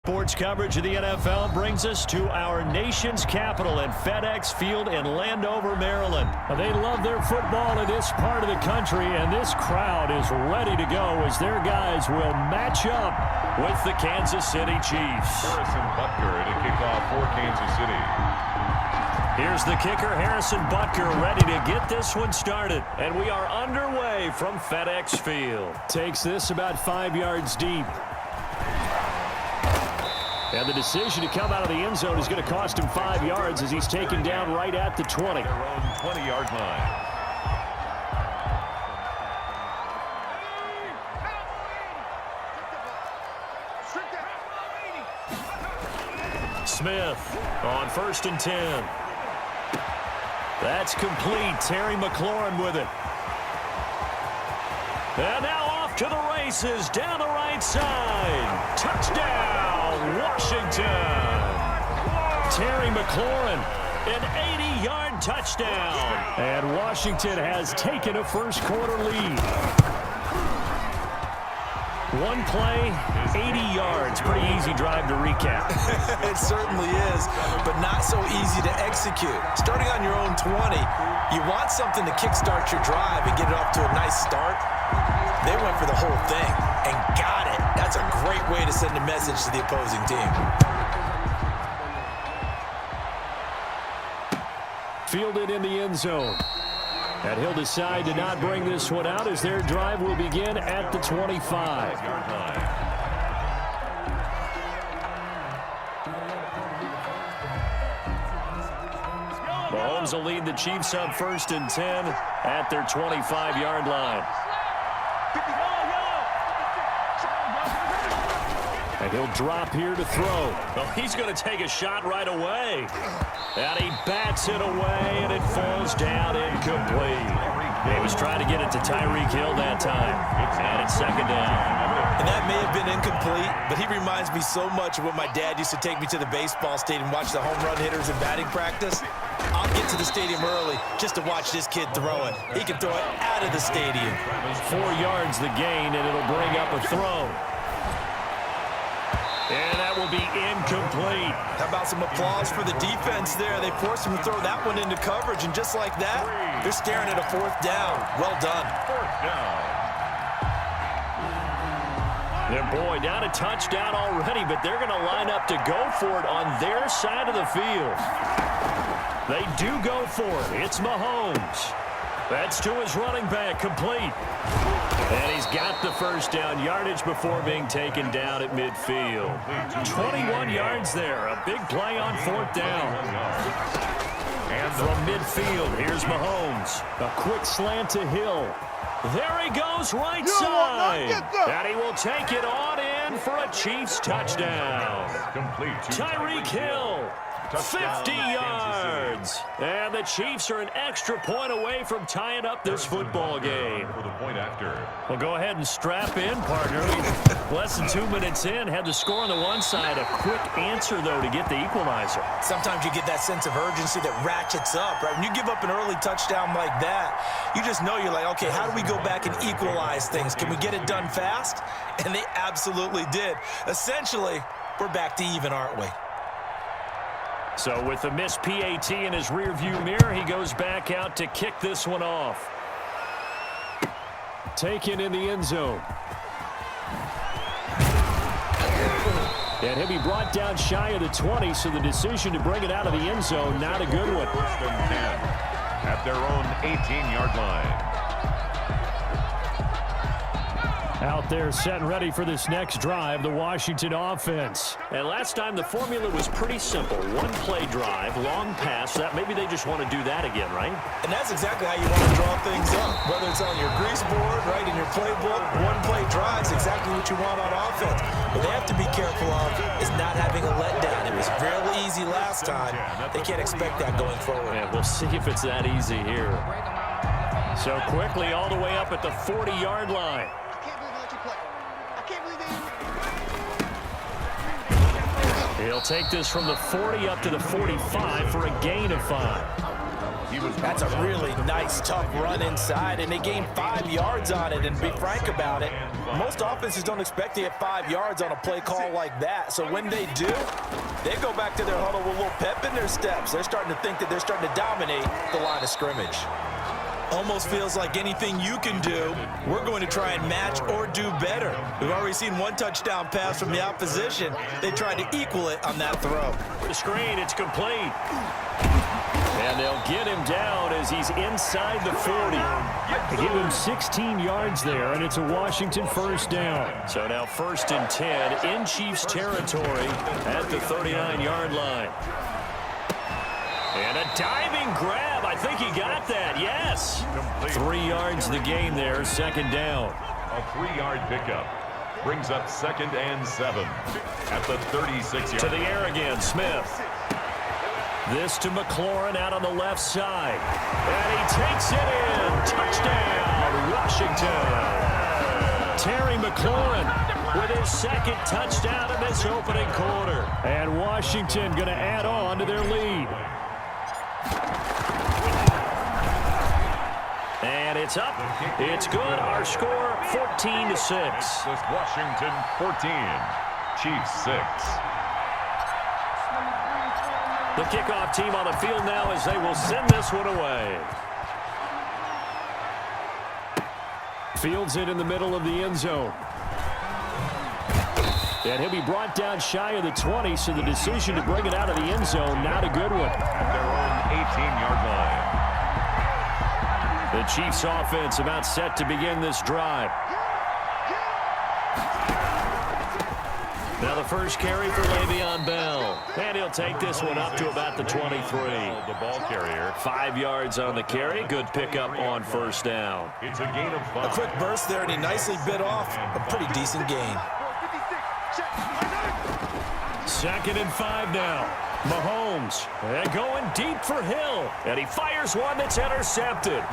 Sports coverage of the NFL brings us to our nation's capital at FedEx Field in Landover, Maryland. They love their football in this part of the country, and this crowd is ready to go as their guys will match up with the Kansas City Chiefs. Harrison Butker to kick off for Kansas City. Here's the kicker, Harrison Butker, ready to get this one started. And we are underway from FedEx Field. Takes this about 5 yards deep. And the decision to come out of the end zone is going to cost him 5 yards as he's taken down right at the 20. Their own 20-yard line. Smith on 1st and 10. That's complete. Terry McLaurin with it. And now off to the races down the right side. Touchdown, Washington. Terry McLaurin, an 80-yard touchdown. And Washington has taken a first-quarter lead. One play, 80 yards. Pretty easy drive to recap. It certainly is, but not so easy to execute. Starting on your own 20, you want something to kickstart your drive and get it off to a nice start. They went for the whole thing and got it. That's a great way to send a message to the opposing team. Fielded in the end zone. And he'll decide to not bring this one out as their drive will begin at the 25. Mahomes will lead the Chiefs up 1st and 10 at their 25-yard line. And he'll drop here to throw. Well, he's going to take a shot right away. And he bats it away, and it falls down incomplete. He was trying to get it to Tyreek Hill that time. And it's 2nd down. And that may have been incomplete, but he reminds me so much of when my dad used to take me to the baseball stadium and watch the home run hitters in batting practice. I'll get to the stadium early just to watch this kid throw it. He can throw it out of the stadium. 4 yards the gain, and it'll bring up a throw. And that will be incomplete. How about some applause for the defense there? They forced him to throw that one into coverage, and just like that, they're staring at a 4th down. Well done. 4th down. And boy, down a touchdown already, but they're going to line up to go for it on their side of the field. They do go for it. It's Mahomes. That's to his running back, complete. And he's got the 1st down yardage before being taken down at midfield. 21 yards there. A big play on 4th down. And from midfield, here's Mahomes. A quick slant to Hill. There he goes, right side. And he will take it on in for a Chiefs touchdown. Complete. Tyreek Hill. 50 yards. And the Chiefs are an extra point away from tying up this football game. For the point after. Well, go ahead and strap in, partner. Less than 2 minutes in, had the score on the one side. A quick answer, though, to get the equalizer. Sometimes you get that sense of urgency that ratchets up, right? When you give up an early touchdown like that, you just know you're like, okay, how do we go back and equalize things? Can we get it done fast? And they absolutely did. Essentially, we're back to even, aren't we? So with the missed PAT in his rearview mirror, he goes back out to kick this one off. Taken in the end zone. And he'll be brought down shy of the 20, so the decision to bring it out of the end zone, not a good one. 1st and 10 at their own 18-yard line. Out there set and ready for this next drive, the Washington offense. And last time the formula was pretty simple. One play drive, long pass. That maybe they just want to do that again, right? And that's exactly how you want to draw things up. Whether it's on your grease board, right, in your playbook, one play drive is exactly what you want on offense. What they have to be careful of is not having a letdown. It was really easy last time. They can't expect that going forward. Yeah, we'll see if it's that easy here. So quickly all the way up at the 40-yard line. He'll take this from the 40 up to the 45 for a gain of 5. That's a really nice, tough run inside, and they gained 5 yards on it. And to be frank about it, most offenses don't expect to get 5 yards on a play call like that. So when they do, they go back to their huddle with a little pep in their steps. They're starting to think that they're starting to dominate the line of scrimmage. Almost feels like anything you can do, we're going to try and match or do better. We've already seen one touchdown pass from the opposition. They tried to equal it on that throw. The screen, it's complete. And they'll get him down as he's inside the 40. They give him 16 yards there, and it's a Washington first down. So now 1st and 10 in Chiefs territory at the 39-yard line. And a diving grab. I think he got that. Yes. 3 yards the gain there. 2nd down. A 3-yard pickup brings up 2nd and 7 at the 36-yard. To the air again, Smith. This to McLaurin out on the left side. And he takes it in. Touchdown, Washington. Terry McLaurin with his 2nd touchdown in this opening quarter. And Washington going to add on to their lead. And it's up. It's good. Our score, 14-6. Washington 14, Chiefs 6. The kickoff team on the field now as they will send this one away. Fields it in the middle of the end zone. And he'll be brought down shy of the 20, so the decision to bring it out of the end zone, not a good one. At their own 18-yard line. The Chiefs offense about set to begin this drive. Now the first carry for Le'Veon Bell. And he'll take this one up to about the 23. The ball carrier. 5 yards on the carry. Good pickup on 1st down. It's a gain of 5. A quick burst there, and he nicely bit off a pretty decent gain. 2nd and 5 now. Mahomes. And going deep for Hill. And he fires one that's intercepted.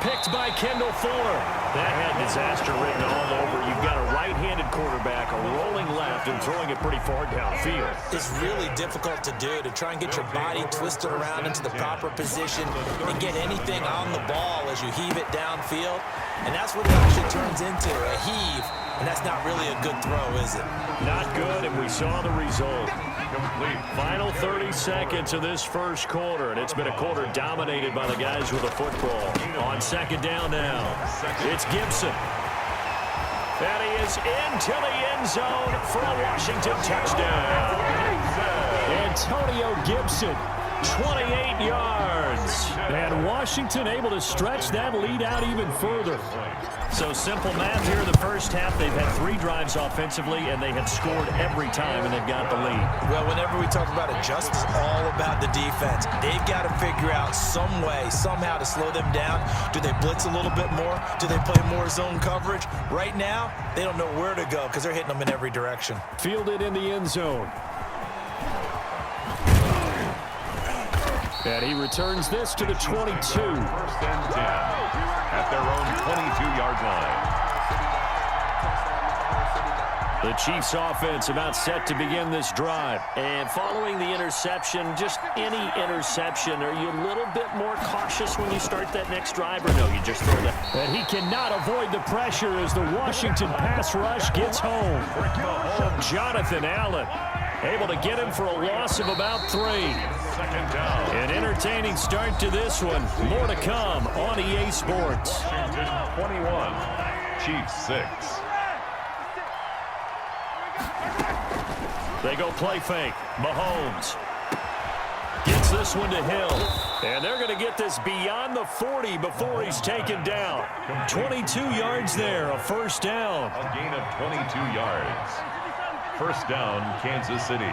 Picked by Kendall Fuller. That had disaster written all over. You've got a right-handed quarterback, a rolling left, and throwing it pretty far downfield. It's really difficult to do, to try and get your body twisted around into the proper position and get anything on the ball as you heave it downfield. And that's what it actually turns into, a heave. And that's not really a good throw, is it? Not good, and we saw the result. Complete. Final 30 seconds of this first quarter, and it's been a quarter dominated by the guys with the football. On 2nd down now, it's Gibson. And he is into the end zone for a Washington touchdown. Antonio Gibson, 28 yards. And Washington able to stretch that lead out even further. So simple math here in the first half. They've had 3 drives offensively, and they have scored every time, and they've got the lead. Well, whenever we talk about adjustments, it's all about the defense. They've got to figure out some way, somehow to slow them down. Do they blitz a little bit more? Do they play more zone coverage? Right now, they don't know where to go because they're hitting them in every direction. Fielded in the end zone. And he returns this to the 22. 1st and 10 at their own 22-yard line. The Chiefs offense about set to begin this drive. And following the interception, just any interception, are you a little bit more cautious when you start that next drive, or no, you just throw that? And he cannot avoid the pressure as the Washington pass rush gets home. Jonathan Allen able to get him for a loss of about 3. 2nd down. An entertaining start to this one. More to come on EA Sports. Washington 21, Chiefs 6. They go play fake. Mahomes gets this one to Hill. And they're going to get this beyond the 40 before he's taken down. 22 yards there, a 1st down. A gain of 22 yards. 1st down, Kansas City.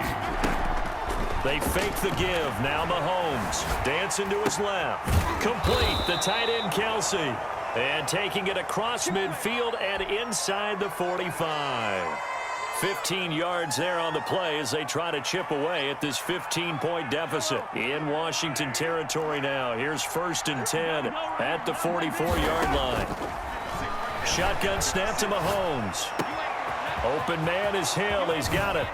They fake the give. Now Mahomes dancing to his left. Complete. The tight end, Kelsey. And taking it across midfield and inside the 45. 15 yards there on the play as they try to chip away at this 15-point deficit. In Washington territory now. Here's 1st and 10 at the 44-yard line. Shotgun snap to Mahomes. Open man is Hill. He's got it.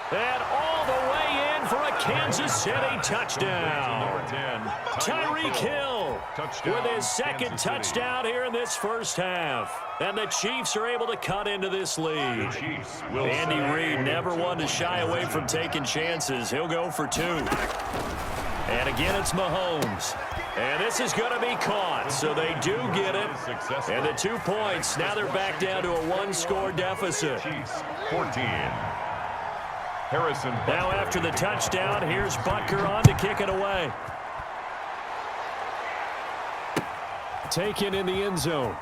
And all the way in for a Kansas City touchdown. 10. Tyreek Hill Touchdown, with his second Kansas City. touchdown here in this first half. And the Chiefs are able to cut into this lead. The Chiefs will Andy set Reid never one to shy away from taking chances. He'll go for 2. And again, it's Mahomes. And this is going to be caught, so they do get it. And the 2 points, now they're back down to a 1-score deficit. Chiefs 14. Harrison Butker. Now after the touchdown, here's Butker on to kick it away. Taken in the end zone.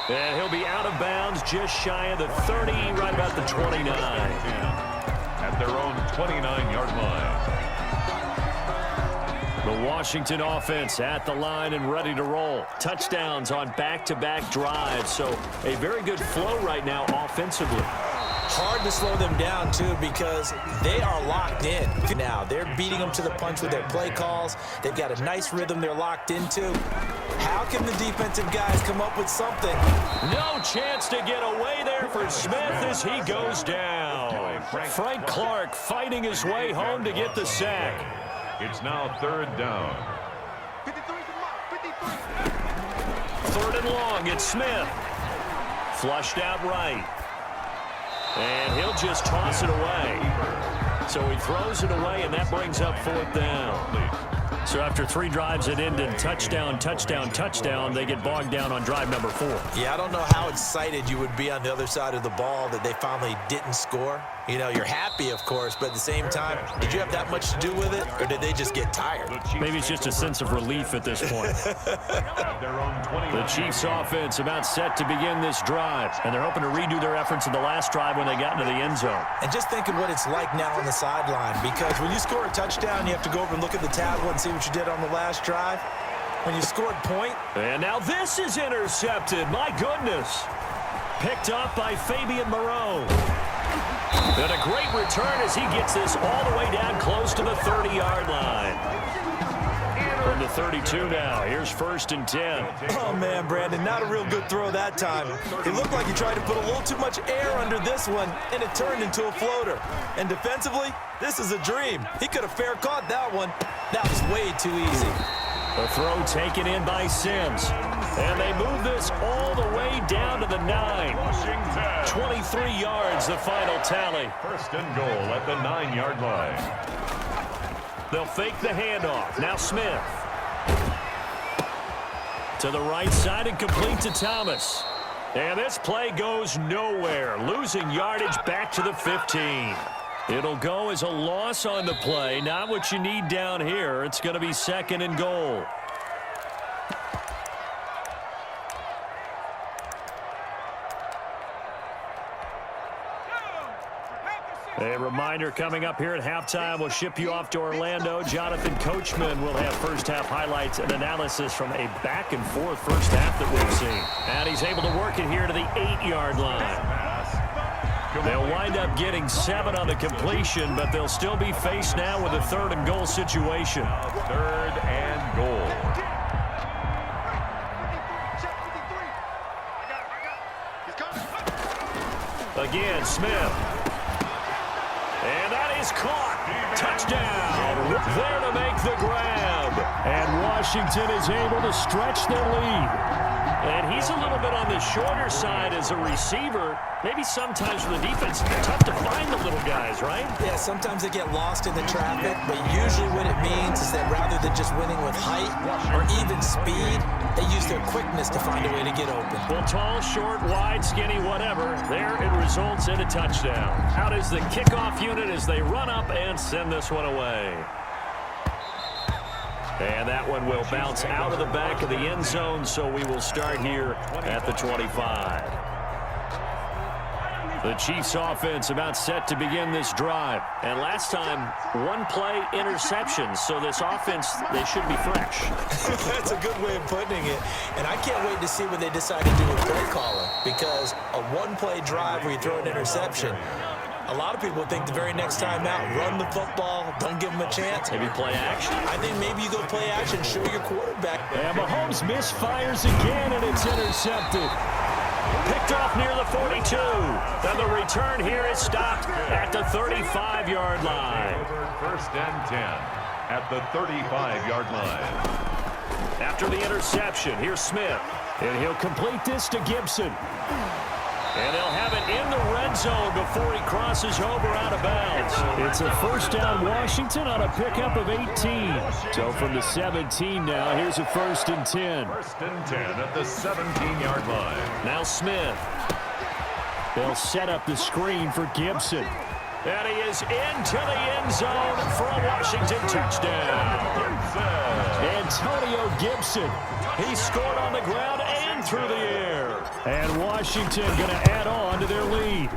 And he'll be out of bounds just shy of the 30, right about the 29. At their own 29-yard line. The Washington offense at the line and ready to roll. Touchdowns on back-to-back drives, so a very good flow right now offensively. Hard to slow them down, too, because they are locked in. Now, they're beating them to the punch with their play calls. They've got a nice rhythm they're locked into. How can the defensive guys come up with something? No chance to get away there for Smith as he goes down. Frank Clark fighting his way home to get the sack. It's now 3rd down. 3rd and long, it's Smith. Flushed out right. And he'll just toss it away. So he throws it away, and that brings up 4th down. So after 3 drives that ended touchdown, touchdown, touchdown, they get bogged down on drive number 4. Yeah, I don't know how excited you would be on the other side of the ball that they finally didn't score. You know, you're happy, of course, but at the same time, did you have that much to do with it, or did they just get tired? Maybe it's just a sense of relief at this point. The Chiefs offense about set to begin this drive, and they're hoping to redo their efforts in the last drive when they got into the end zone. And just think of what it's like now on the sideline, because when you score a touchdown, you have to go over and look at the tablet and see what you did on the last drive. When you scored point. And now this is intercepted. My goodness. Picked up by Fabian Moreau. And a great return as he gets this all the way down close to the 30-yard line. From the 32 now, here's 1st and 10. Oh, man, Brandon, not a real good throw that time. It looked like he tried to put a little too much air under this one, and it turned into a floater. And defensively, this is a dream. He could have fair caught that one. That was way too easy. A throw taken in by Sims. And they move this all the way down to the 9. Washington. 23 yards, the final tally. 1st and goal at the 9-yard line. They'll fake the handoff. Now Smith. To the right side and complete to Thomas. And this play goes nowhere. Losing yardage back to the 15. It'll go as a loss on the play. Not what you need down here. It's going to be 2nd and goal. A reminder coming up here at halftime. We'll ship you off to Orlando. Jonathan Coachman will have first-half highlights and analysis from a back-and-forth first half that we've seen. And he's able to work it here to the 8-yard line. They'll wind up getting 7 on the completion, but they'll still be faced now with a 3rd and goal situation. 3rd and goal. Again, Smith. And that is caught. Touchdown. There to make the grab. And Washington is able to stretch their lead. And he's a little bit on the shorter side as a receiver. Maybe sometimes for the defense, it's tough to find the little guys, right? Yeah, sometimes they get lost in the traffic, but usually what it means is that rather than just winning with height or even speed, they use their quickness to find a way to get open. Well, tall, short, wide, skinny, whatever, there it results in a touchdown. Out is the kickoff unit as they run up and send this one away. And that one will bounce out of the back of the end zone, so we will start here at the 25. The Chiefs offense about set to begin this drive. And last time, 1-play interceptions, so this offense, they should be fresh. That's a good way of putting it. And I can't wait to see what they decide to do with play calling, because a 1-play drive where you throw an interception, a lot of people think the very next time out, run the football, don't give them a chance. Maybe play action. I think maybe you go play action, show your quarterback. And Mahomes misfires again, and it's intercepted. Picked off near the 42. And the return here is stopped at the 35-yard line. First and 10 at the 35-yard line. After the interception, here's Smith. And he'll complete this to Gibson. And they'll have it in the red zone before he crosses over out of bounds. It's a first down Washington on a pickup of 18. So from the 17 now, here's a first and 10. First and 10 at the 17-yard line. Now Smith. They'll set up the screen for Gibson. And he is into the end zone for a Washington touchdown. Antonio Gibson. He scored on the ground and through the air. And Washington going to add on to their lead.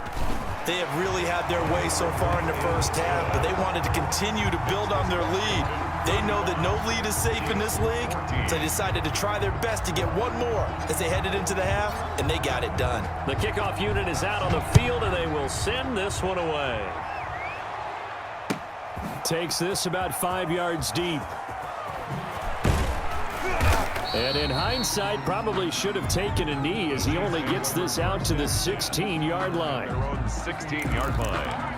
They have really had their way so far in the first half, but they wanted to continue to build on their lead. They know that no lead is safe in this league, so they decided to try their best to get one more as they headed into the half, and they got it done. The kickoff unit is out on the field, and they will send this one away. Takes this about 5 yards deep. And in hindsight, probably should have taken a knee as he only gets this out to the 16-yard line. Their own 16-yard line.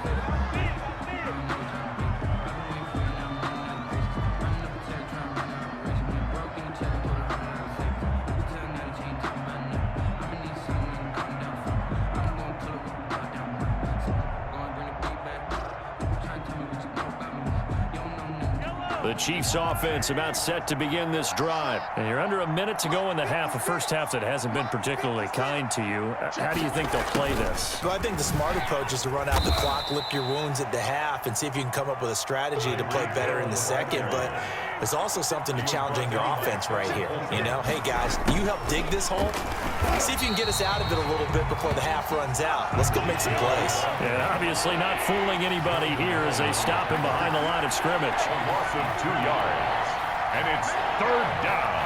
The Chiefs offense about set to begin this drive. And you're under a minute to go in the half, a first half that hasn't been particularly kind to you. How do you think they'll play this? Well, I think the smart approach is to run out the clock, lick your wounds at the half, and see if you can come up with a strategy to play better in the second. But there's also something to challenging your offense right here. You know, hey, guys, you help dig this hole. See if you can get us out of it a little bit before the half runs out. Let's go make some plays. Yeah, obviously not fooling anybody here as they stop him behind the line of scrimmage. A loss of 2 yards, and it's third down.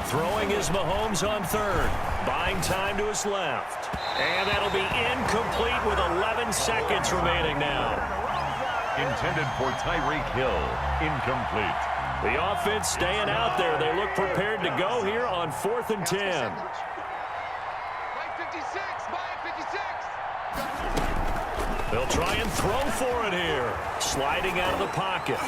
Throwing is Mahomes on third. Buying time to his left. And that'll be incomplete with 11 seconds remaining now. Intended for Tyreek Hill. Incomplete. The offense staying out there. They look prepared to go here on 4th and 10. They'll try and throw for it here. Sliding out of the pocket.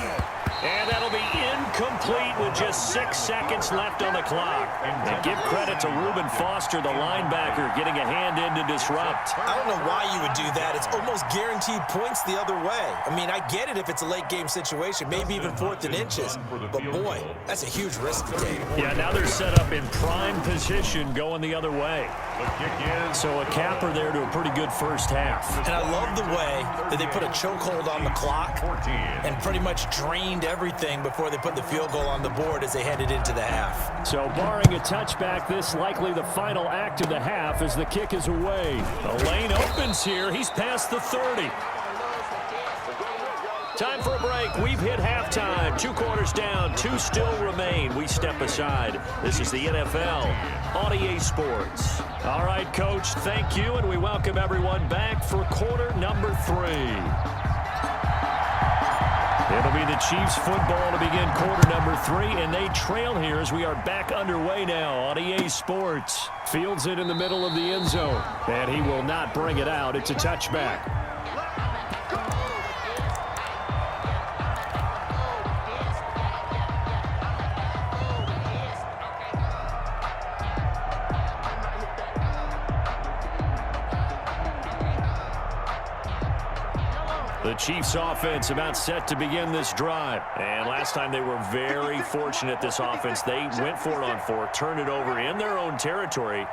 And that'll be incomplete with just 6 seconds left on the clock. And give credit to Reuben Foster, the linebacker, getting a hand in to disrupt. I don't know why you would do that. It's almost guaranteed points the other way. I mean, I get it if it's a late game situation, maybe even 4th and inches. But boy, that's a huge risk to take. Yeah, now they're set up in prime position going the other way. The kick is. So a capper there to a pretty good first half. And I love the way that they put a chokehold on the clock 14. and pretty much drained everything before they put the field goal on the board as they headed into the half. So barring a touchback, this likely the final act of the half as the kick is away. The lane opens here. He's past the 30. Time for a break. We've hit halftime. 2 quarters down. 2 still remain. We step aside. This is the NFL on EA Sports. All right, Coach, thank you, and we welcome everyone back for quarter number 3. It'll be the Chiefs football to begin quarter number 3, and they trail here as we are back underway now on EA Sports. Fields it in the middle of the end zone, and he will not bring it out. It's a touchback. The Chiefs offense about set to begin this drive. And last time they were very fortunate, this offense. They went for it on 4, turned it over in their own territory,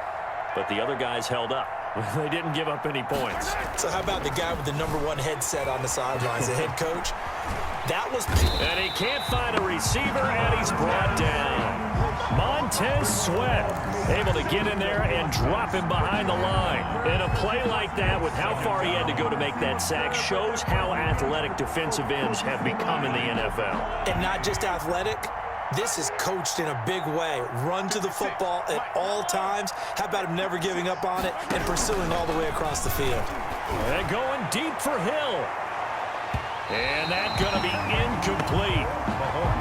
but the other guys held up. They didn't give up any points. So how about the guy with the #1 headset on the sidelines, the head coach? That was... And he can't find a receiver, and he's brought down. Montez Sweat able to get in there and drop him behind the line. And a play like that with how far he had to go to make that sack shows how athletic defensive ends have become in the NFL. And not just athletic. This is coached in a big way. Run to the football at all times. How about him never giving up on it and pursuing all the way across the field? And going deep for Hill. And that's going to be incomplete.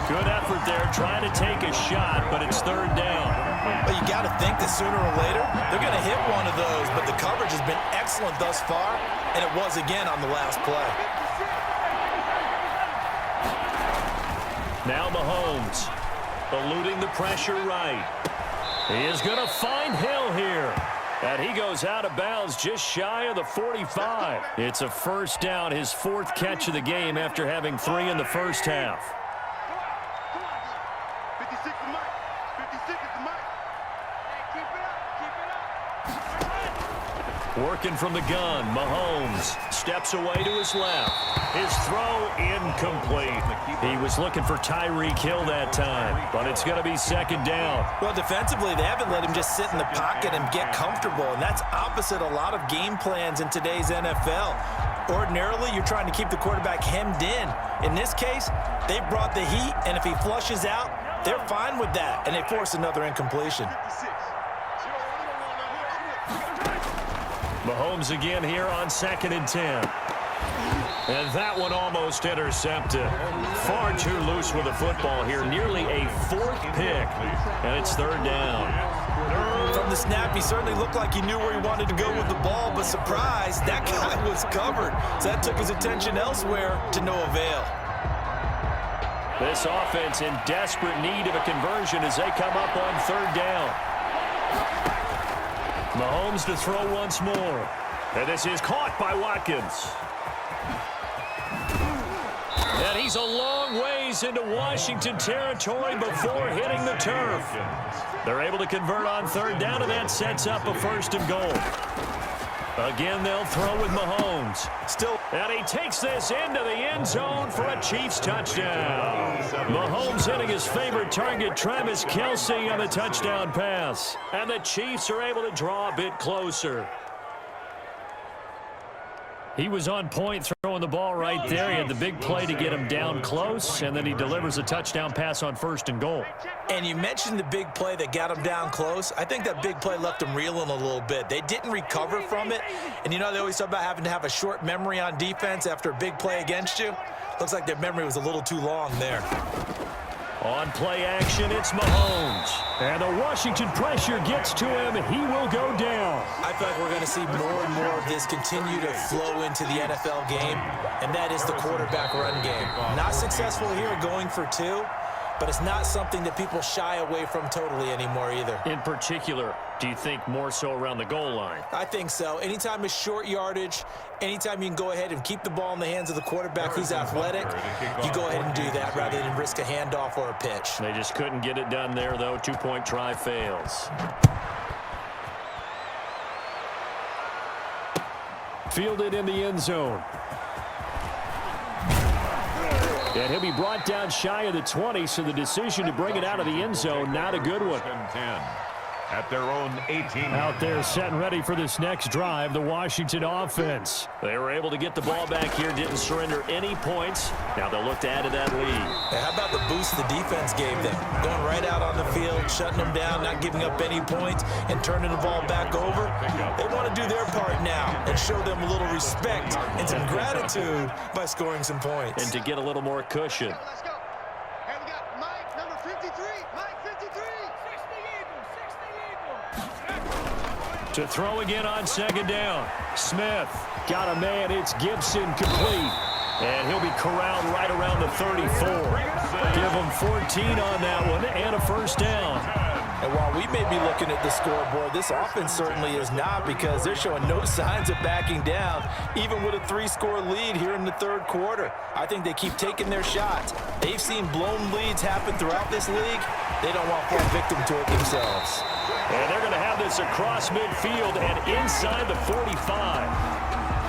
Good effort there trying to take a shot, but it's 3rd down. got to think that sooner or later, they're going to hit one of those, but the coverage has been excellent thus far, and it was again on the last play. Now Mahomes, eluding the pressure right. He is going to find Hill here. And he goes out of bounds just shy of the 45. It's a first down, his fourth catch of the game after having 3 in the first half. Come on. 56 is Mike. 56 is Mike. Hey, keep it up. Working from the gun, Mahomes steps away to his left. His throw incomplete. He was looking for Tyreek Hill that time, but it's going to be second down. Well, defensively, they haven't let him just sit in the pocket and get comfortable, and that's opposite a lot of game plans in today's NFL. Ordinarily, you're trying to keep the quarterback hemmed in. In this case, they brought the heat, and if he flushes out, they're fine with that, and they force another incompletion. Mahomes again here on 2nd and 10. And that one almost intercepted. Far too loose with the football here. Nearly a 4th pick. And it's 3rd down. From the snap, he certainly looked like he knew where he wanted to go with the ball, but surprise, that guy was covered. So that took his attention elsewhere to no avail. This offense in desperate need of a conversion as they come up on 3rd down. Mahomes to throw once more. And this is caught by Watkins. And he's a long ways into Washington territory before hitting the turf. They're able to convert on 3rd down, and that sets up a 1st and goal. Again, they'll throw with Mahomes. And he takes this into the end zone for a Chiefs touchdown. Mahomes hitting his favorite target, Travis Kelce, on the touchdown pass. And the Chiefs are able to draw a bit closer. He was on point throwing the ball right there. He had the big play to get him down close, and then he delivers a touchdown pass on 1st and goal. And you mentioned the big play that got him down close. I think that big play left him reeling a little bit. They didn't recover from it. And you know, they always talk about having to have a short memory on defense after a big play against you. Looks like their memory was a little too long there. On play action, it's Mahomes. And the Washington pressure gets to him. He will go down. I feel like we're going to see more and more of this continue to flow into the NFL game, and that is the quarterback run game. Not successful here going for 2, but it's not something that people shy away from totally anymore either. In particular, do you think more so around the goal line? I think so. Anytime it's short yardage, anytime you can go ahead and keep the ball in the hands of the quarterback who's athletic, you go ahead and do that rather than risk a handoff or a pitch. They just couldn't get it done there, though. 2-point try fails. Fielded in the end zone. And he'll be brought down shy of the 20, so the decision to bring it out of the end zone, not a good one. 10 at their own 18. Out there set and ready for this next drive, the Washington offense. They were able to get the ball back here, didn't surrender any points. Now they'll look to add to that lead. How about the boost the defense gave them? Going right out on the field, shutting them down, not giving up any points, and turning the ball back over. They want to do their part now and show them a little respect and some gratitude by scoring some points. And to get a little more cushion. Let's go. And we got Mike, number 53. Mike, 53. 60 Eagles. To throw again on 2nd down. Smith got a man. It's Gibson complete. And he'll be corralled right around the 34. Give him 14 on that one and a 1st down. And while we may be looking at the scoreboard, this offense certainly is not, because they're showing no signs of backing down, even with a 3-score lead here in the 3rd quarter. I think they keep taking their shots. They've seen blown leads happen throughout this league. They don't want to fall victim to it themselves. And they're going to have this across midfield and inside the 45.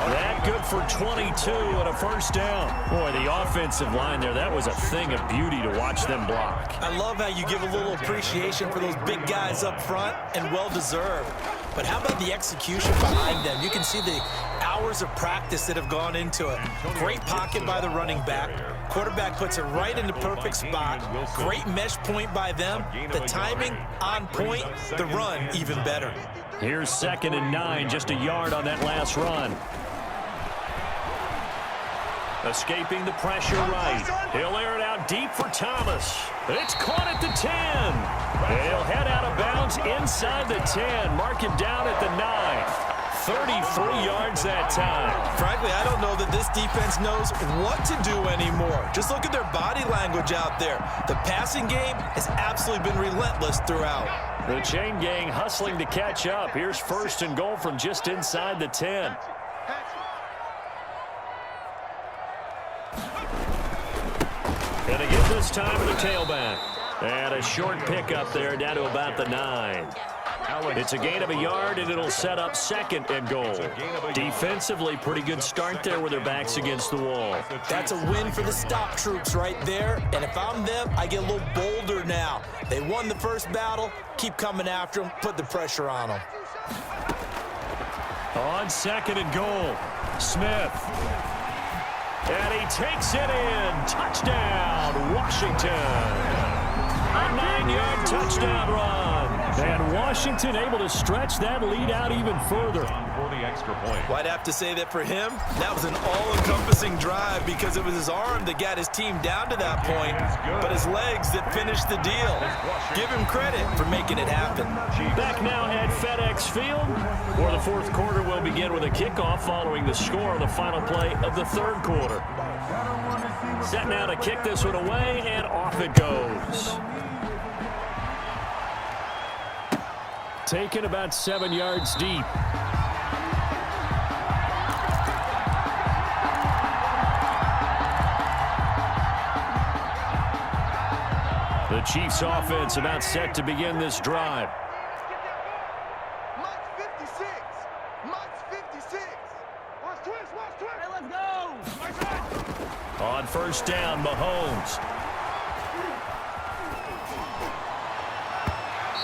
That good for 22 and a 1st down. Boy, the offensive line there, that was a thing of beauty to watch them block. I love how you give a little appreciation for those big guys up front, and well-deserved. But how about the execution behind them? You can see the hours of practice that have gone into it. Great pocket by the running back. Quarterback puts it right in the perfect spot. Great mesh point by them. The timing on point. The run even better. Here's 2nd and 9, just a yard on that last run. Escaping the pressure right. He'll air it out deep for Thomas. It's caught at the 10. And he'll head out of bounds inside the 10. Mark him down at the 9. 33 yards that time. Frankly, I don't know that this defense knows what to do anymore. Just look at their body language out there. The passing game has absolutely been relentless throughout. The chain gang hustling to catch up. Here's 1st and goal from just inside the 10. And again this time to the tailback. And a short pickup there down to about the 9. It's a gain of a yard, and it'll set up 2nd and goal. Defensively, pretty good start there with their backs against the wall. That's a win for the stop troops right there. And if I'm them, I get a little bolder now. They won the first battle. Keep coming after them. Put the pressure on them. On 2nd and goal, Smith. And he takes it in. Touchdown, Washington. A 9-yard touchdown run. And Washington able to stretch that lead out even further. For the extra point. Well, I'd have to say that for him, that was an all-encompassing drive because it was his arm that got his team down to that point, but his legs that finished the deal. Give him credit for making it happen. Back now at FedEx Field, where the 4th quarter will begin with a kickoff following the score on the final play of the 3rd quarter. Set now to kick this one away, and off it goes. Taken about 7 yards deep. The Chiefs offense about set to begin this drive. March 56. March 56. Watch twist. Watch twist. Hey, let's go. On 1st down, Mahomes.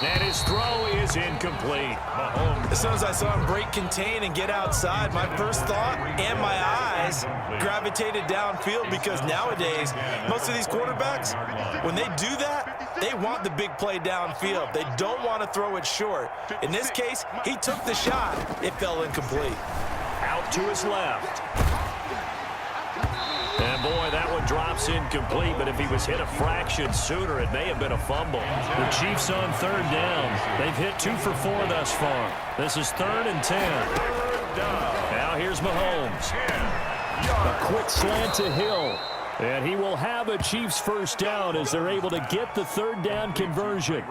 And his throw is incomplete. Mahomes. As soon as I saw him break contain and get outside, my first thought and my eyes gravitated downfield because nowadays, most of these quarterbacks, when they do that, they want the big play downfield. They don't want to throw it short. In this case, he took the shot. It fell incomplete. Out to his left. And boy, that one drops incomplete, but if he was hit a fraction sooner, it may have been a fumble. The Chiefs on 3rd down. They've hit 2 for 4 thus far. This is 3rd and 10. Now here's Mahomes. A quick slant to Hill. And he will have a Chiefs 1st down as they're able to get the 3rd down conversion.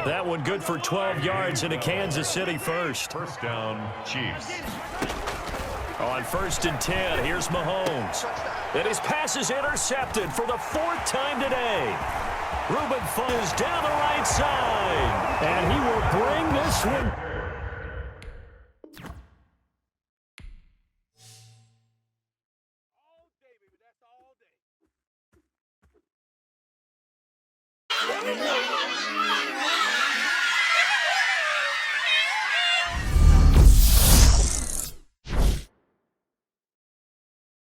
That one good for 12 yards in a Kansas City 1st. 1st down, Chiefs. On 1st and 10, here's Mahomes. And his pass is intercepted for the 4th time today. Reuben Fudd is down the right side. And he will bring this one.